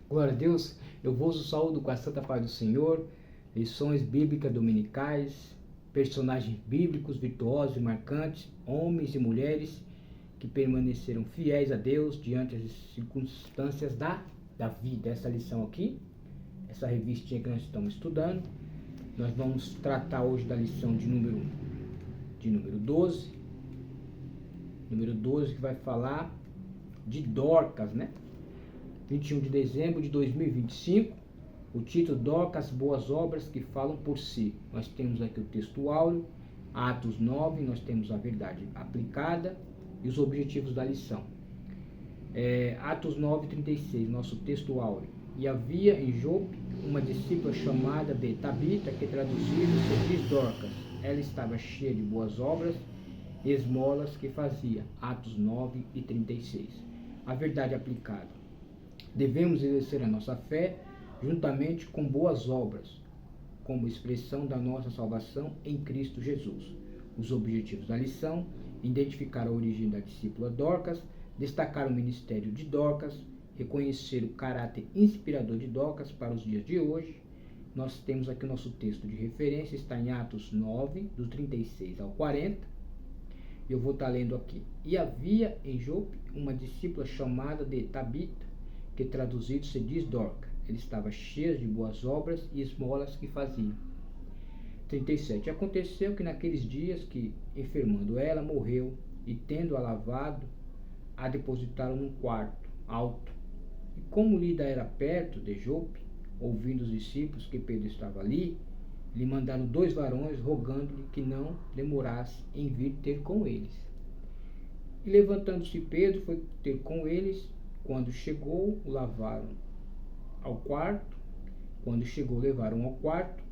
Glória a Deus, eu vos saúdo com a santa paz do Senhor, lições bíblicas dominicais, personagens bíblicos virtuosos e marcantes, homens e mulheres que permaneceram fiéis a Deus diante das circunstâncias da vida. Essa lição aqui, essa revistinha que nós estamos estudando, nós vamos tratar hoje da lição de número 12, que vai falar de Dorcas, né? 21 de dezembro de 2025, o título Dorcas, boas obras que falam por si. Nós temos aqui o texto áureo, Atos 9, nós temos a verdade aplicada e os objetivos da lição. Atos 9, 36, nosso texto áureo. E havia em Jope uma discípula chamada de Tabita, que traduzido se diz Dorcas. Ela estava cheia de boas obras e esmolas que fazia. Atos 9 e 36. A verdade aplicada. Devemos exercer a nossa fé juntamente com boas obras, como expressão da nossa salvação em Cristo Jesus. Os objetivos da lição: identificar a origem da discípula Dorcas, destacar o ministério de Dorcas, reconhecer o caráter inspirador de Dorcas para os dias de hoje. Nós temos aqui o nosso texto de referência, está em Atos 9, do 36 ao 40. Eu vou estar lendo aqui. E havia em Jope uma discípula chamada de Tabita, que traduzido se diz Dorcas. Ele estava cheio de boas obras e esmolas que fazia. 37. Aconteceu que naqueles dias que, enfermando ela, morreu, e tendo-a lavado, a depositaram num quarto alto. E como Lida era perto de Jope, ouvindo os discípulos que Pedro estava ali, lhe mandaram 2 varões, rogando-lhe que não demorasse em vir ter com eles. E levantando-se Pedro, foi ter com eles. Quando chegou, o levaram ao quarto. Levaram ao quarto,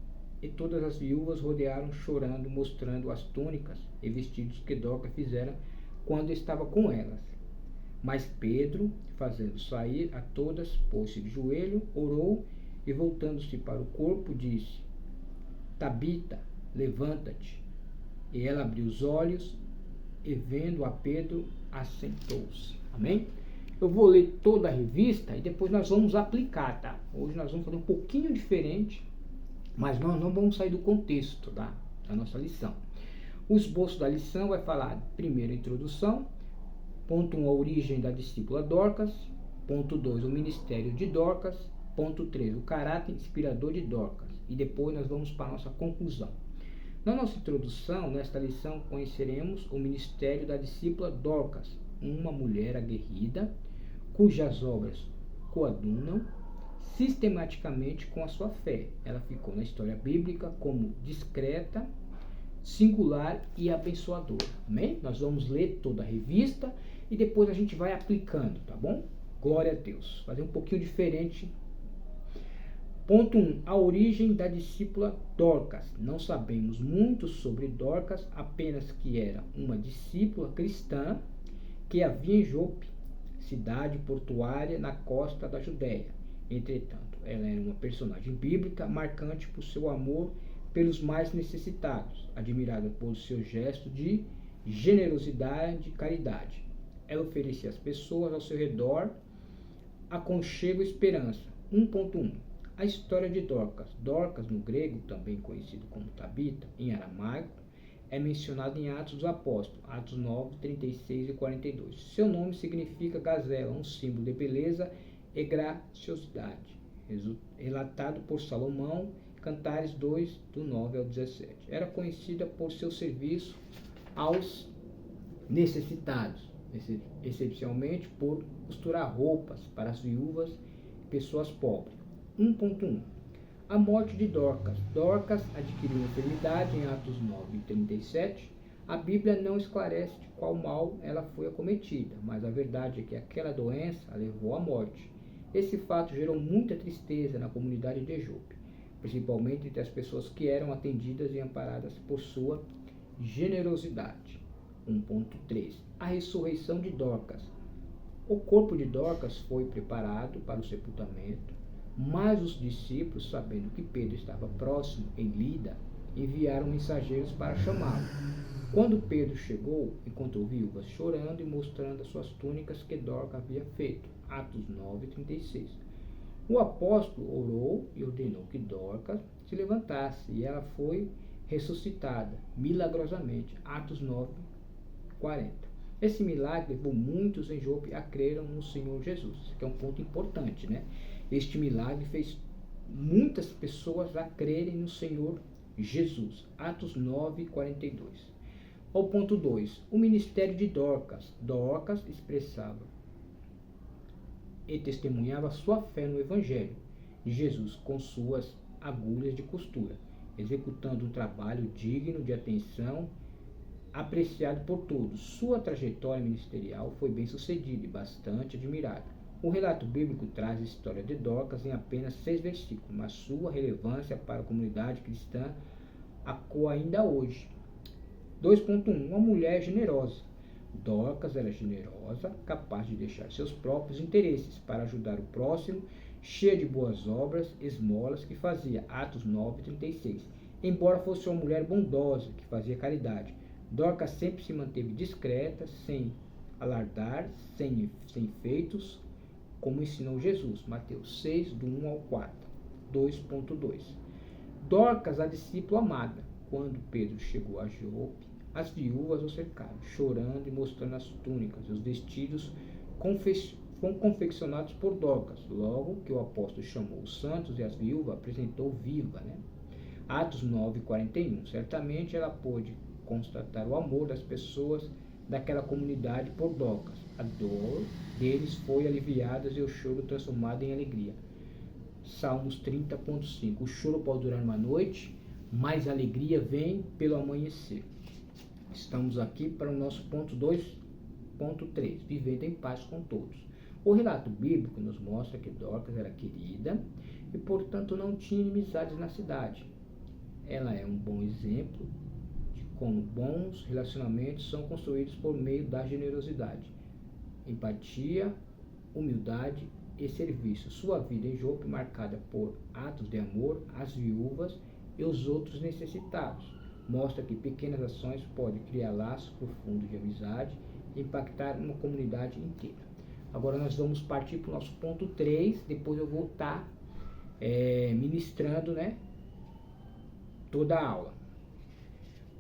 e todas as viúvas rodearam chorando, mostrando as túnicas e vestidos que Dorcas fizera quando estava com elas. Mas Pedro, fazendo sair a todas, pôs-se de joelho, orou, e voltando-se para o corpo, disse: Tabita, levanta-te. E ela abriu os olhos, e vendo a Pedro, assentou-se. Amém? Eu vou ler toda a revista e depois nós vamos aplicar, tá? Hoje nós vamos fazer um pouquinho diferente, mas nós não vamos sair do contexto, tá? Da nossa lição. O esboço da lição vai falar, primeiro, a introdução. Ponto 1, a origem da discípula Dorcas. Ponto 2, o ministério de Dorcas. Ponto 3, o caráter inspirador de Dorcas. E depois nós vamos para a nossa conclusão. Na nossa introdução, nesta lição, conheceremos o ministério da discípula Dorcas, uma mulher aguerrida, cujas obras coadunam sistematicamente com a sua fé. Ela ficou na história bíblica como discreta, singular e abençoadora. Amém? Nós vamos ler toda a revista e depois a gente vai aplicando, tá bom? Glória a Deus. Fazer um pouquinho diferente. Ponto 1. A origem da discípula Dorcas. Não sabemos muito sobre Dorcas, apenas que era uma discípula cristã que havia em Jope, cidade portuária na costa da Judéia. Entretanto, ela era uma personagem bíblica marcante por seu amor pelos mais necessitados, admirada por seu gesto de generosidade e caridade. Ela oferecia às pessoas ao seu redor aconchego e esperança. 1.1. A história de Dorcas. Dorcas, no grego, também conhecido como Tabita, em aramaico, é mencionado em Atos dos Apóstolos, Atos 9, 36 e 42. Seu nome significa gazela, um símbolo de beleza e graciosidade, relatado por Salomão, Cantares 2, do 9 ao 17. Era conhecida por seu serviço aos necessitados, excepcionalmente por costurar roupas para as viúvas e pessoas pobres. 1.1. A morte de Dorcas. Dorcas adquiriu uma enfermidade em Atos 9 e 37. A Bíblia não esclarece de qual mal ela foi acometida, mas a verdade é que aquela doença a levou à morte. Esse fato gerou muita tristeza na comunidade de Jope, principalmente entre as pessoas que eram atendidas e amparadas por sua generosidade. 1.3. A ressurreição de Dorcas. O corpo de Dorcas foi preparado para o sepultamento, mas os discípulos, sabendo que Pedro estava próximo em Lida, enviaram mensageiros para chamá-lo. Quando Pedro chegou, encontrou viúvas chorando e mostrando as suas túnicas que Dorcas havia feito. Atos 9, 36. O apóstolo orou e ordenou que Dorcas se levantasse, e ela foi ressuscitada milagrosamente. Atos 9:40. Esse milagre levou muitos em Jope a creram no Senhor Jesus, que é um ponto importante, né? Este milagre fez muitas pessoas a crerem no Senhor Jesus. Atos 9:42. O ponto 2. O ministério de Dorcas. Dorcas expressava e testemunhava sua fé no Evangelho de Jesus com suas agulhas de costura, executando um trabalho digno de atenção, apreciado por todos. Sua trajetória ministerial foi bem sucedida e bastante admirada. O relato bíblico traz a história de Dorcas em apenas 6 versículos, mas sua relevância para a comunidade cristã ecoa ainda hoje. 2.1. Uma mulher generosa. Dorcas era generosa, capaz de deixar seus próprios interesses para ajudar o próximo, cheia de boas obras, esmolas que fazia. Atos 9:36. Embora fosse uma mulher bondosa, que fazia caridade, Dorcas sempre se manteve discreta, sem alardar, sem feitos, como ensinou Jesus. Mateus 6, do 1 ao 4. 2.2. Dorcas, a discípula amada. Quando Pedro chegou a Jope, as viúvas o cercaram, chorando e mostrando as túnicas e os vestidos confeccionados por Dorcas. Logo que o apóstolo chamou os santos e as viúvas, apresentou viva, né? Atos 9:41. Certamente ela pôde constatar o amor das pessoas daquela comunidade por Dorcas. A dor deles foi aliviada e o choro transformado em alegria. Salmos 30.5. O choro pode durar uma noite, mas a alegria vem pelo amanhecer. Estamos aqui para o nosso ponto 2.3, vivendo em paz com todos. O relato bíblico nos mostra que Dorcas era querida e, portanto, não tinha inimizades na cidade. Ela é um bom exemplo de como bons relacionamentos são construídos por meio da generosidade, empatia, humildade e serviço. Sua vida em Jope marcada por atos de amor às viúvas e os outros necessitados. Mostra que pequenas ações podem criar laços profundos de amizade e impactar uma comunidade inteira. Agora nós vamos partir para o nosso ponto 3, depois eu vou estar ministrando, né, toda a aula.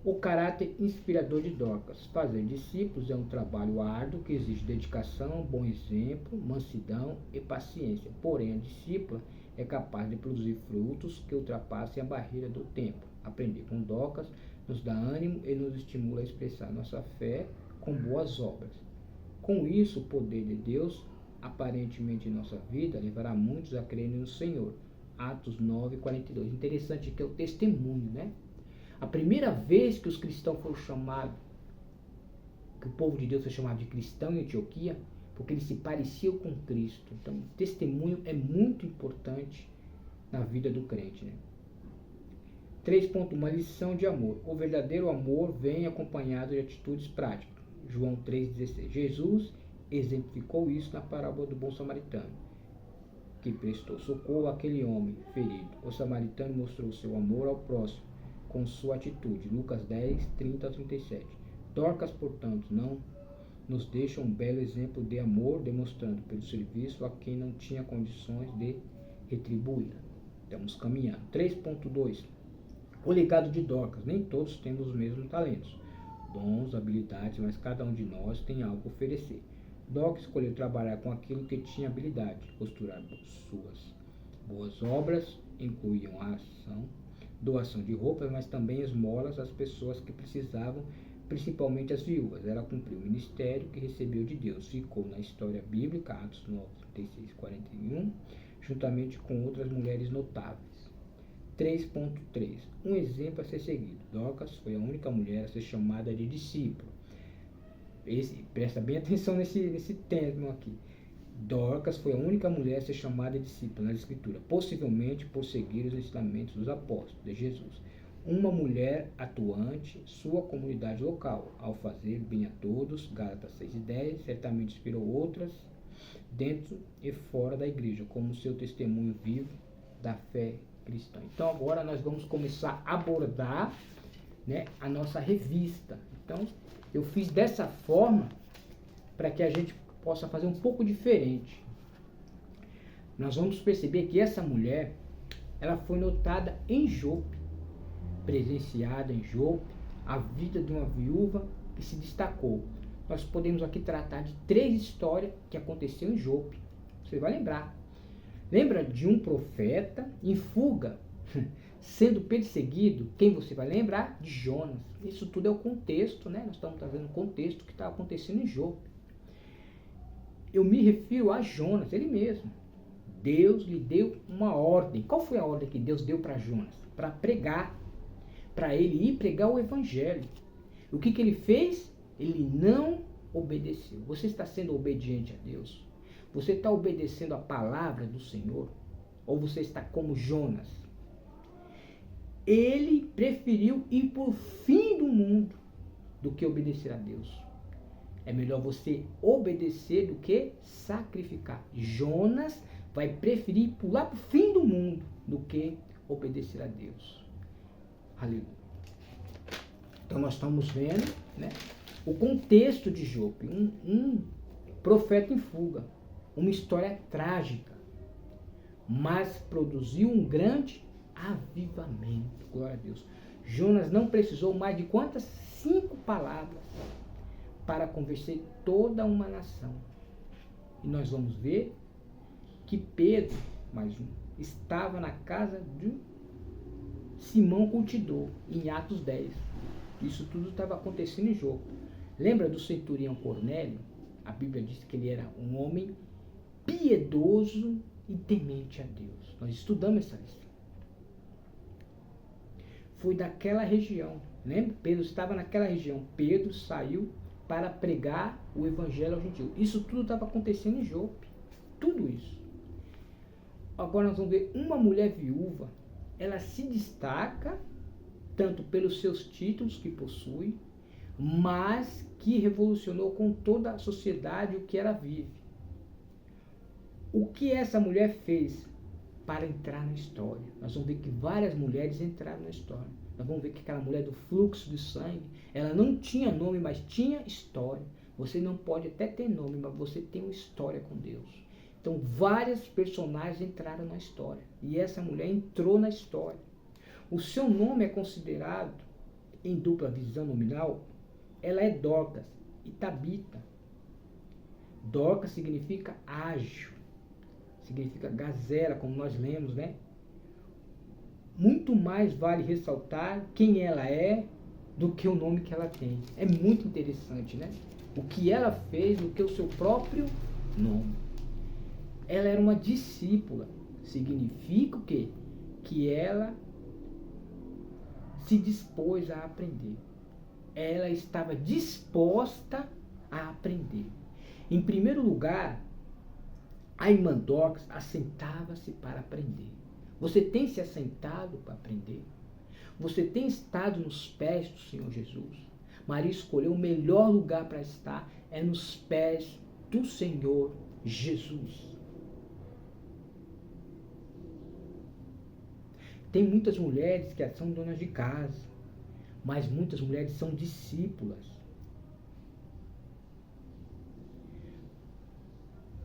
O caráter inspirador de Dorcas. Fazer discípulos é um trabalho árduo que exige dedicação, bom exemplo, mansidão e paciência. Porém, a discípula é capaz de produzir frutos que ultrapassem a barreira do tempo. Aprender com Dorcas nos dá ânimo e nos estimula a expressar nossa fé com boas obras. Com isso, o poder de Deus, aparentemente em nossa vida, levará muitos a crerem no Senhor. Atos 9:42. Interessante que é o testemunho, né? A primeira vez que os cristãos foram chamados, que o povo de Deus foi chamado de cristão em Antioquia, porque eles se pareciam com Cristo. Então, o testemunho é muito importante na vida do crente, né? 3.1. Uma lição de amor. O verdadeiro amor vem acompanhado de atitudes práticas. João 3,16. Jesus exemplificou isso na parábola do bom samaritano, que prestou socorro àquele homem ferido. O samaritano mostrou seu amor ao próximo com sua atitude. Lucas 10:30-37. Dorcas, portanto, não nos deixa um belo exemplo de amor, demonstrando pelo serviço a quem não tinha condições de retribuir. Estamos caminhando. 3.2. O legado de Dorcas. Nem todos temos os mesmos talentos, dons, habilidades, mas cada um de nós tem algo a oferecer. Dorcas escolheu trabalhar com aquilo que tinha habilidade. Costurar suas boas obras incluíam a doação de roupas, mas também esmolas às pessoas que precisavam, principalmente as viúvas. Ela cumpriu o ministério que recebeu de Deus. Ficou na história bíblica, Atos 9:36-41, juntamente com outras mulheres notáveis. 3.3. Um exemplo a ser seguido. Dorcas foi a única mulher a ser chamada de discípulo. Presta bem atenção nesse termo aqui. Dorcas foi a única mulher a ser chamada de discípula nas Escrituras, possivelmente por seguir os ensinamentos dos apóstolos de Jesus. Uma mulher atuante, sua comunidade local, ao fazer bem a todos, Gálatas 6:10, certamente inspirou outras dentro e fora da igreja, como seu testemunho vivo da fé cristã. Então agora nós vamos começar a abordar, né, a nossa revista. Então eu fiz dessa forma para que a gente possa fazer um pouco diferente. nós vamos perceber que essa mulher, ela foi notada em Jope, presenciada em Jope, a vida de uma viúva que se destacou. Nós podemos aqui tratar de 3 histórias que aconteceram em Jope. Você vai lembrar. Lembra de um profeta em fuga, sendo perseguido? Quem você vai lembrar? De Jonas. Isso tudo é o contexto, né? Nós estamos trazendo o contexto que está acontecendo em Jope. Eu me refiro a Jonas, ele mesmo. Deus lhe deu uma ordem. Qual foi a ordem que Deus deu para Jonas? Para pregar. Para ele ir pregar o evangelho. O que ele fez? Ele não obedeceu. Você está sendo obediente a Deus? Você está obedecendo a palavra do Senhor? Ou você está como Jonas? Ele preferiu ir por fim do mundo do que obedecer a Deus. É melhor você obedecer do que sacrificar. Jonas vai preferir pular para o fim do mundo do que obedecer a Deus. Aleluia. Então nós estamos vendo, né, o contexto de Jope, um profeta em fuga, uma história trágica, mas produziu um grande avivamento. Glória a Deus. Jonas não precisou mais de quantas? 5 palavras para convencer toda uma nação. E nós vamos ver que Pedro, mais um, estava na casa de Simão Curtidor, em Atos 10. Isso tudo estava acontecendo em Jope. Lembra do centurião Cornélio? A Bíblia diz que ele era um homem piedoso e temente a Deus. Nós estudamos essa lição. Foi daquela região. Lembra? Pedro estava naquela região. Pedro saiu para pregar o evangelho aos gentios. Isso tudo estava acontecendo em Jope. Tudo isso. Agora nós vamos ver uma mulher viúva. Ela se destaca tanto pelos seus títulos que possui, mas que revolucionou com toda a sociedade o que ela vive. O que essa mulher fez para entrar na história? Nós vamos ver que várias mulheres entraram na história. Nós vamos ver que aquela mulher do fluxo de sangue, ela não tinha nome, mas tinha história. Você não pode até ter nome, mas você tem uma história com Deus. Então, várias personagens entraram na história. E essa mulher entrou na história. O seu nome é considerado, em dupla visão nominal, ela é Dorcas e Tabita. Dorcas significa ágil, significa gazela, como nós lemos, né? Muito mais vale ressaltar quem ela é do que o nome que ela tem. É muito interessante, né? O que ela fez do que o seu próprio nome. Ela era uma discípula. Significa o quê? Que ela se dispôs a aprender. Ela estava disposta a aprender. Em primeiro lugar, a irmã Dorcas assentava-se para aprender. Você tem se assentado para aprender? Você tem estado nos pés do Senhor Jesus? Maria escolheu o melhor lugar para estar, é nos pés do Senhor Jesus. Tem muitas mulheres que são donas de casa, mas muitas mulheres são discípulas.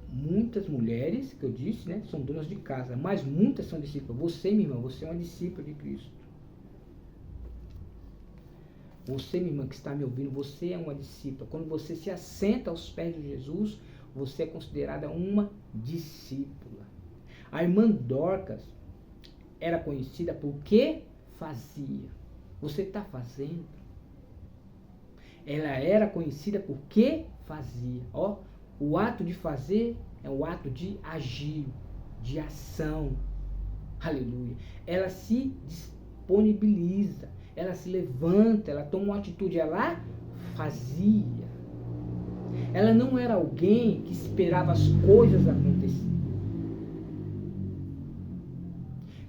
Muitas mulheres, que eu disse, né, são donas de casa, mas muitas são discípulas. Você, minha irmã, você é uma discípula de Cristo. Você, minha irmã, que está me ouvindo, você é uma discípula. Quando você se assenta aos pés de Jesus, você é considerada uma discípula. A irmã Dorcas era conhecida por que fazia. Você está fazendo? Ela era conhecida por que fazia. Ó, o ato de fazer é o ato de agir, de ação. Aleluia. Ela se disponibiliza, ela se levanta, ela toma uma atitude, ela fazia. Ela não era alguém que esperava as coisas acontecerem.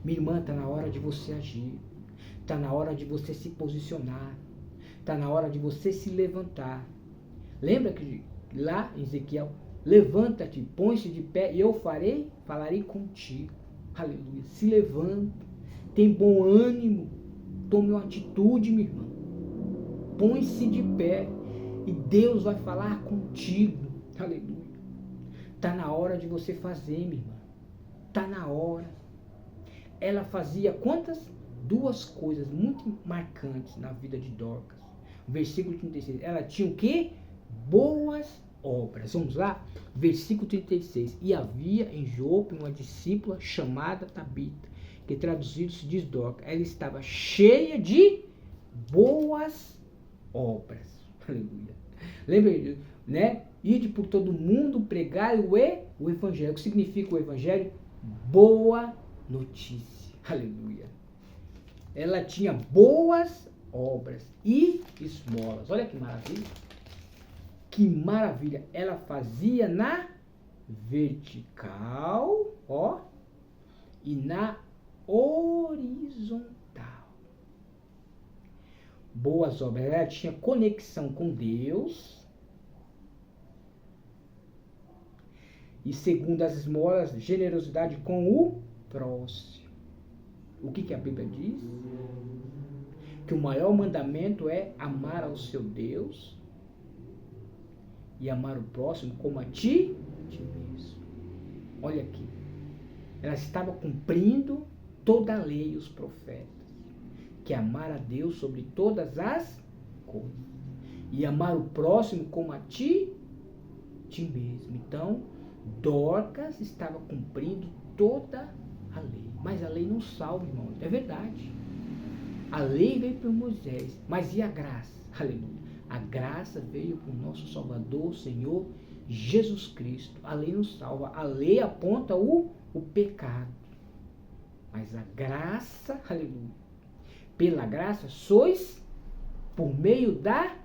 Minha irmã, está na hora de você agir. Está na hora de você se posicionar. Está na hora de você se levantar. Lembra que lá em Ezequiel, levanta-te, põe-se de pé e eu falarei contigo. Aleluia. Se levanta, tem bom ânimo, tome uma atitude, minha irmã. Põe-se de pé e Deus vai falar contigo. Aleluia. Está na hora de você fazer, minha irmã. Tá na hora. Ela fazia quantas? Duas coisas muito marcantes na vida de Dorcas. Versículo 36. Ela tinha o quê? Boas obras. Vamos lá? Versículo 36. E havia em Jope uma discípula chamada Tabita, que traduzido se diz Dorcas. Ela estava cheia de boas obras. Aleluia. Lembra, né? Ide por todo mundo pregar o evangelho. O que significa o evangelho? Boa notícia. Aleluia. Ela tinha boas obras e esmolas. Olha que maravilha. Que maravilha. Ela fazia na vertical, ó, e na horizontal. Boas obras. Ela tinha conexão com Deus. E segundo as esmolas, generosidade com o próximo. O que a Bíblia diz? Que o maior mandamento é amar ao seu Deus e amar o próximo como a ti mesmo. Olha aqui. Ela estava cumprindo toda a lei e os profetas. Que é amar a Deus sobre todas as coisas. E amar o próximo como a ti mesmo. Então, Dorcas estava cumprindo toda a lei. Mas a lei não salva, irmão. É verdade. A lei veio por Moisés. Mas e a graça? Aleluia. A graça veio por nosso Salvador, Senhor Jesus Cristo. A lei não salva. A lei aponta o pecado. Mas a graça, aleluia. Pela graça sois por meio da...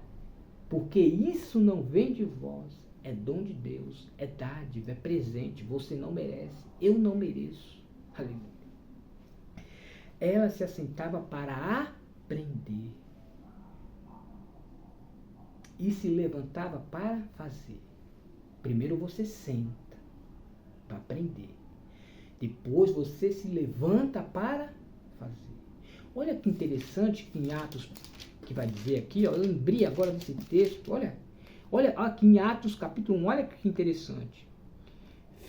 Porque isso não vem de vós. É dom de Deus, é dádiva, é presente. Você não merece, eu não mereço. Aleluia. Ela se assentava para aprender. E se levantava para fazer. Primeiro você senta para aprender. Depois você se levanta para fazer. Olha que interessante que em Atos, que vai dizer aqui, ó, eu lembrei agora desse texto, olha aqui em Atos capítulo 1, olha que interessante.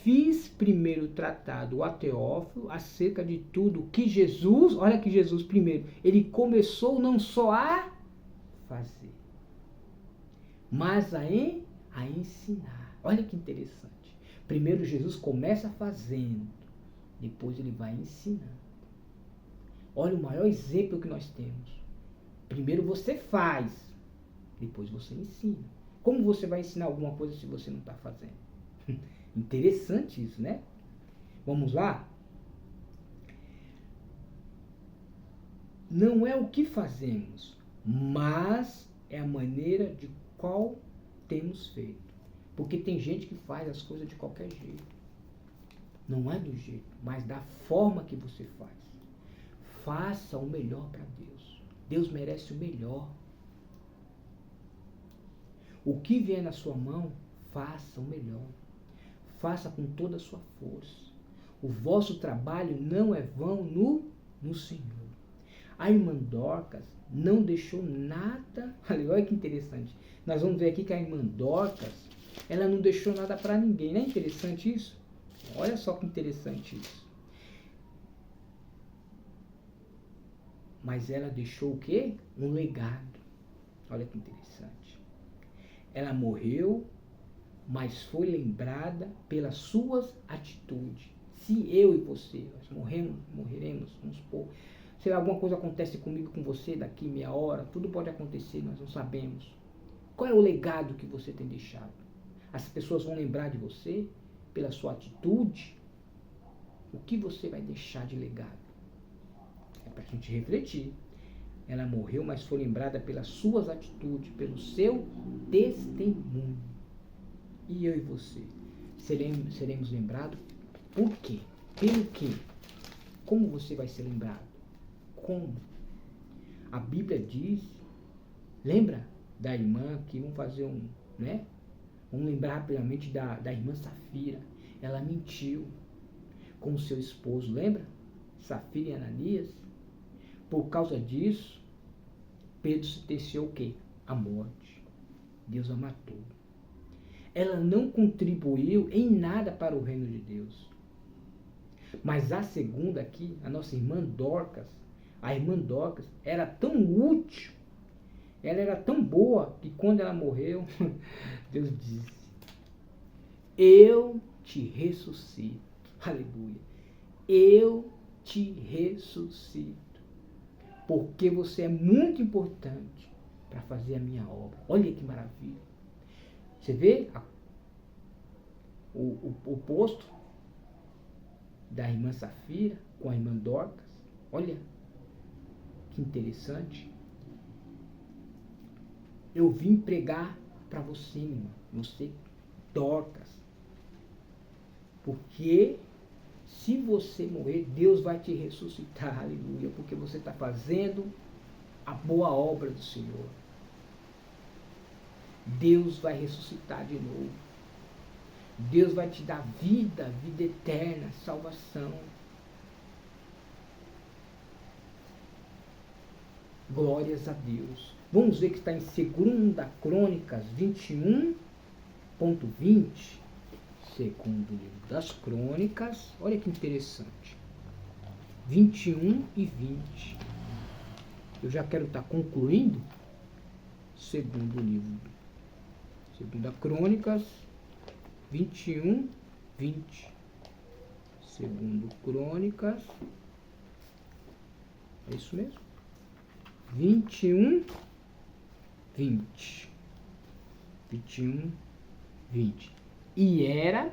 Fiz primeiro tratado a Teófilo acerca de tudo que Jesus, olha que Jesus primeiro, ele começou não só a fazer, mas a ensinar. Olha que interessante. Primeiro Jesus começa fazendo, depois ele vai ensinando. Olha o maior exemplo que nós temos. Primeiro você faz, depois você ensina. Como você vai ensinar alguma coisa se você não está fazendo? Interessante isso, né? Vamos lá? Não é o que fazemos, mas é a maneira de qual temos feito. Porque tem gente que faz as coisas de qualquer jeito. Não é do jeito, mas da forma que você faz. Faça o melhor para Deus. Deus merece o melhor. O que vier na sua mão, faça o melhor. Faça com toda a sua força. O vosso trabalho não é vão no Senhor. A irmã Dorcas não deixou nada. Olha que interessante. Nós vamos ver aqui que a irmã Dorcas, ela não deixou nada para ninguém. Não é interessante isso? Olha só que interessante isso. Mas ela deixou o quê? Um legado. Olha que interessante. Ela morreu, mas foi lembrada pelas suas atitudes. Se eu e você, nós morreremos, vamos supor, se alguma coisa acontece comigo, com você, daqui meia hora, tudo pode acontecer, nós não sabemos. Qual é o legado que você tem deixado? As pessoas vão lembrar de você pela sua atitude. O que você vai deixar de legado? É para a gente refletir. Ela morreu, mas foi lembrada pelas suas atitudes, pelo seu testemunho. E eu e você? Seremos lembrados por quê? Pelo quê? Como você vai ser lembrado? Como? A Bíblia diz, lembra da irmã que vamos fazer né? Vamos lembrar rapidamente da irmã Safira. Ela mentiu com o seu esposo, lembra? Safira e Ananias. Por causa disso, Pedro sentenciou o quê? A morte. Deus a matou. Ela não contribuiu em nada para o reino de Deus. Mas a segunda aqui, a nossa irmã Dorcas, a irmã Dorcas era tão útil, ela era tão boa, que quando ela morreu, Deus disse: eu te ressuscito. Aleluia. Eu te ressuscito. Porque você é muito importante para fazer a minha obra. Olha que maravilha. Você vê o posto da irmã Safira com a irmã Dorcas? Olha que interessante. Eu vim pregar para você, irmã. Você, Dorcas. Porque se você morrer, Deus vai te ressuscitar, aleluia, porque você está fazendo a boa obra do Senhor. Deus vai ressuscitar de novo. Deus vai te dar vida, vida eterna, salvação. Glórias a Deus. Vamos ver que está em 2 Crônicas 21.20. Segundo livro das Crônicas, olha que interessante, 21 e 20. Eu já quero estar concluindo. Segundo livro, Segunda Crônicas 21, 20. Segundo Crônicas, é isso mesmo? 21, 20. 21, 20. E era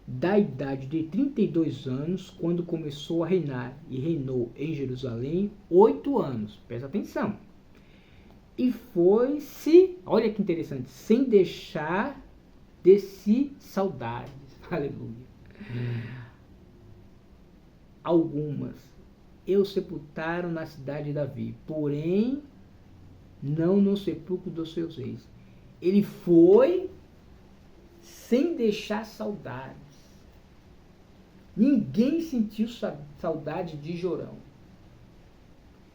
da idade de 32 anos quando começou a reinar, e reinou em Jerusalém 8 anos. Presta atenção. E foi-se, olha que interessante, sem deixar de si saudades. Aleluia. Algumas eu sepultaram na cidade de Davi, porém não no sepulcro dos seus reis. Ele foi sem deixar saudades. Ninguém sentiu saudade de Jorão.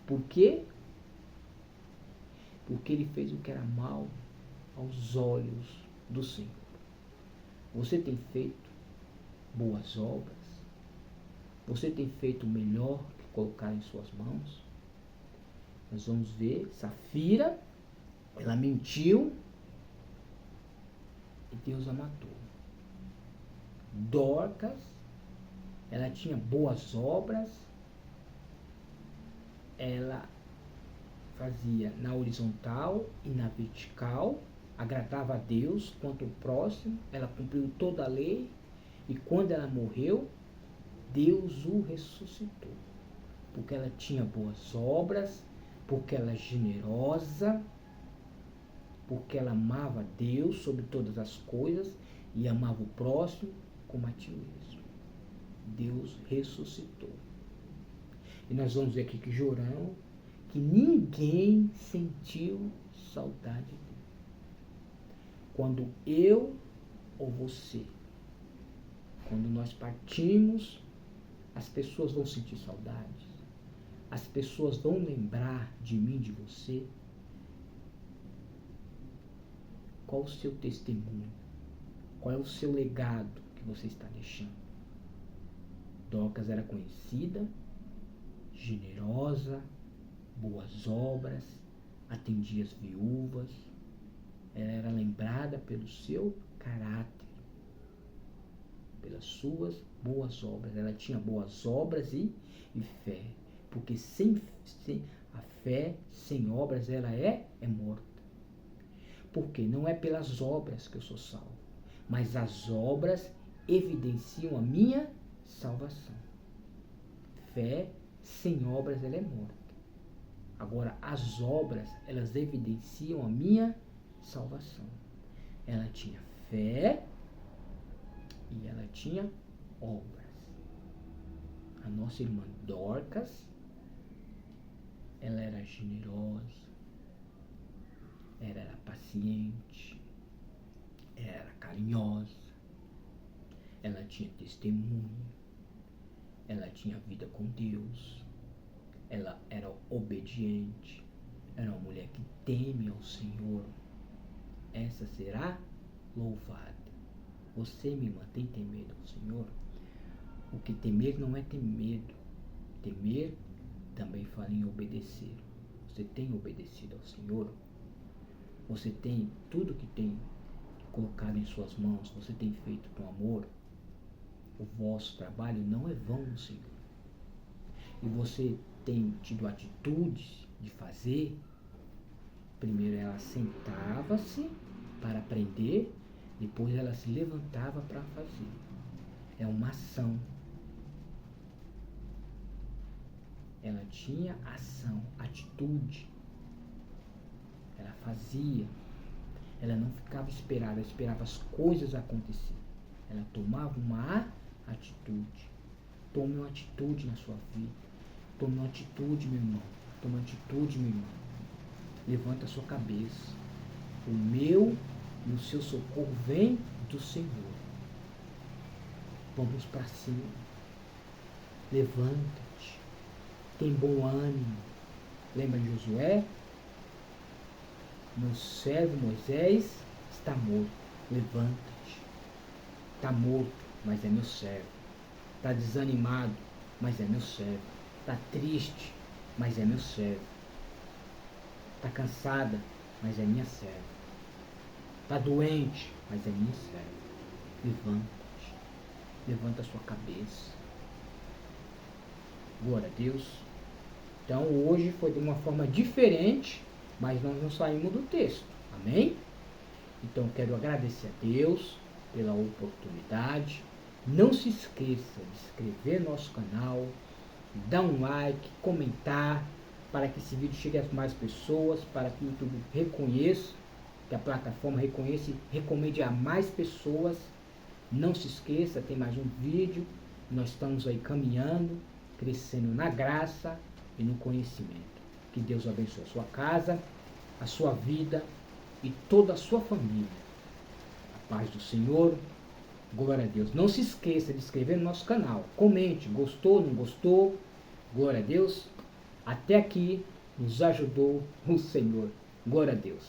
Por quê? Porque ele fez o que era mal aos olhos do Senhor. Você tem feito boas obras? Você tem feito o melhor que colocar em suas mãos? Nós vamos ver, Safira, ela mentiu e Deus a matou. Dorcas, ela tinha boas obras, ela fazia na horizontal e na vertical, agradava a Deus quanto ao próximo, ela cumpriu toda a lei, e quando ela morreu, Deus o ressuscitou, porque ela tinha boas obras, porque ela é generosa, porque ela amava Deus sobre todas as coisas e amava o próximo como a ti mesmo. Deus ressuscitou. E nós vamos ver aqui que Jorão, que ninguém sentiu saudade dele. Quando eu ou você, quando nós partimos, as pessoas vão sentir saudades. As pessoas vão lembrar de mim, de você. Qual o seu testemunho? Qual é o seu legado que você está deixando? Dorcas era conhecida, generosa, boas obras, atendia as viúvas. Ela era lembrada pelo seu caráter, pelas suas boas obras. Ela tinha boas obras e fé. Porque sem a fé, sem obras, ela é morta. Porque não é pelas obras que eu sou salvo, mas as obras evidenciam a minha salvação. Fé sem obras, ela é morta. Agora, as obras, elas evidenciam a minha salvação. Ela tinha fé e ela tinha obras. A nossa irmã Dorcas, ela era generosa, ela era paciente, ela era carinhosa, ela tinha testemunho, ela tinha vida com Deus, ela era obediente, era uma mulher que teme ao Senhor. Essa será louvada. Você me mantém temendo ao Senhor? O que temer não é ter medo. Temer também fala em obedecer. Você tem obedecido ao Senhor? Você tem tudo que tem colocado em suas mãos, você tem feito com amor? O vosso trabalho não é vão no Senhor. E você tem tido atitudes de fazer? Primeiro ela sentava-se para aprender, depois ela se levantava para fazer. É uma ação. Ela tinha ação, atitude. Ela fazia. Ela não ficava esperada, ela esperava as coisas acontecerem. Ela tomava uma atitude. Tome uma atitude na sua vida. Tome uma atitude, meu irmão. Tome uma atitude, minha irmã. Levanta a sua cabeça. O meu e o seu socorro vem do Senhor. Vamos para cima. Levanta-te. Tem bom ânimo. Lembra de Josué? Meu servo Moisés está morto. Levanta-te. Está morto, mas é meu servo. Está desanimado, mas é meu servo. Está triste, mas é meu servo. Está cansada, mas é minha serva. Está doente, mas é minha serva. Levanta-te. Levanta a sua cabeça. Glória a Deus. Então hoje foi de uma forma diferente, mas nós não saímos do texto. Amém? Então quero agradecer a Deus pela oportunidade. Não se esqueça de se inscrever no nosso canal, dar um like, comentar, para que esse vídeo chegue a mais pessoas, para que o YouTube reconheça, que a plataforma reconheça e recomende a mais pessoas. Não se esqueça, tem mais um vídeo. Nós estamos aí caminhando, crescendo na graça e no conhecimento. Que Deus abençoe a sua casa, a sua vida e toda a sua família. A paz do Senhor. Glória a Deus. Não se esqueça de se inscrever no nosso canal. Comente, gostou, não gostou. Glória a Deus. Até aqui nos ajudou o Senhor. Glória a Deus.